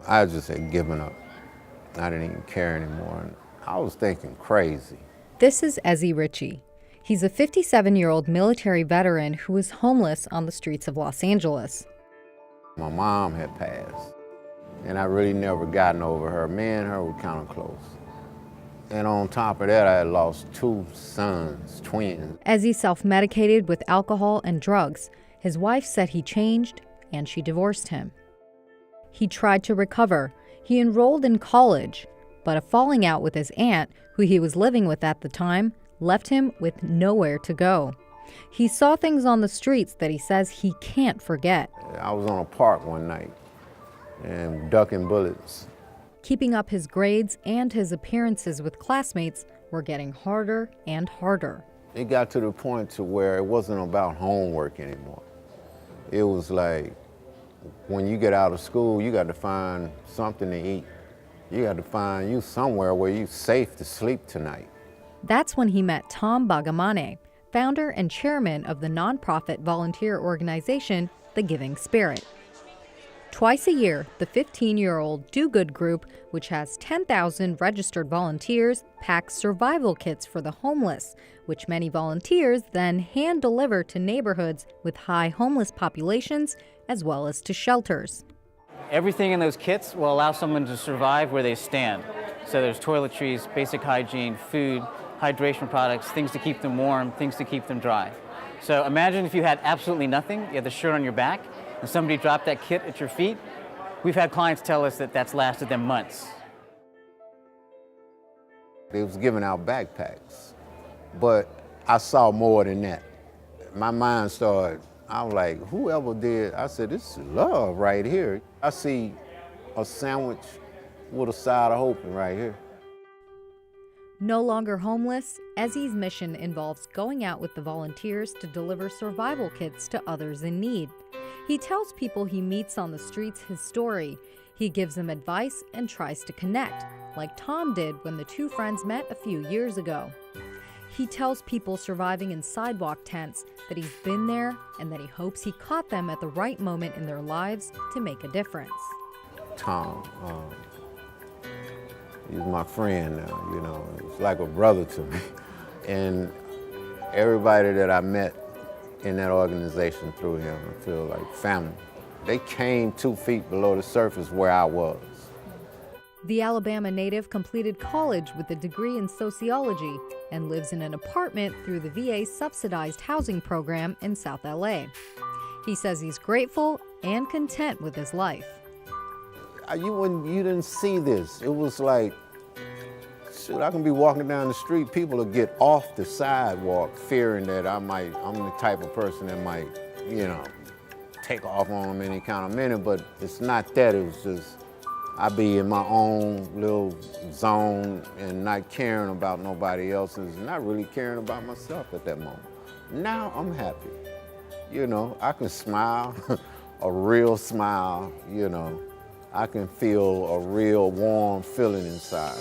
I just had given up. I didn't even care anymore. And I was thinking crazy. This is Ezzie Richey. He's a 57-year-old military veteran who was homeless on the streets of Los Angeles. My mom had passed, and I really never gotten over her. Me and her were kind of close. And on top of that, I had lost 2 sons, twins. Ezzie self-medicated with alcohol and drugs. His wife said he changed, and she divorced him. He tried to recover. He enrolled in college, but a falling out with his aunt, who he was living with at the time, left him with nowhere to go. He saw things on the streets that he says he can't forget. I was on a park one night and ducking bullets. Keeping up his grades and his appearances with classmates were getting harder and harder. It got to the point to where it wasn't about homework anymore. It was like, when you get out of school, you got to find something to eat. You got to find you somewhere where you're safe to sleep tonight. That's when he met Tom Bagamane, founder and chairman of the nonprofit volunteer organization, The Giving Spirit. Twice a year, the 15-year-old Do Good group, which has 10,000 registered volunteers, packs survival kits for the homeless, which many volunteers then hand deliver to neighborhoods with high homeless populations, as well as to shelters. Everything in those kits will allow someone to survive where they stand. So there's toiletries, basic hygiene, food, hydration products, things to keep them warm, things to keep them dry. So imagine if you had absolutely nothing, you had the shirt on your back, and somebody dropped that kit at your feet. We've had clients tell us that that's lasted them months. They was giving out backpacks, but I saw more than that. My mind started, I was like, whoever did, I said, this is love right here. I see a sandwich with a side of open right here. No longer homeless, Ezzie's mission involves going out with the volunteers to deliver survival kits to others in need. He tells people he meets on the streets his story. He gives them advice and tries to connect, like Tom did when the 2 friends met a few years ago. He tells people surviving in sidewalk tents that he's been there and that he hopes he caught them at the right moment in their lives to make a difference. Tom, he's my friend now, you know, he's like a brother to me. And everybody that I met in that organization through him, I feel like family. They came 2 feet below the surface where I was. The Alabama native completed college with a degree in sociology and lives in an apartment through the VA's subsidized housing program in South LA. He says he's grateful and content with his life. You didn't see this. It was like, shoot, I can be walking down the street, people will get off the sidewalk fearing that I'm the type of person that might, you know, take off on them any kind of minute, but it's not that. It was just, I be in my own little zone and not caring about nobody else's, not really caring about myself at that moment. Now I'm happy. You know, I can smile, a real smile, you know. I can feel a real warm feeling inside.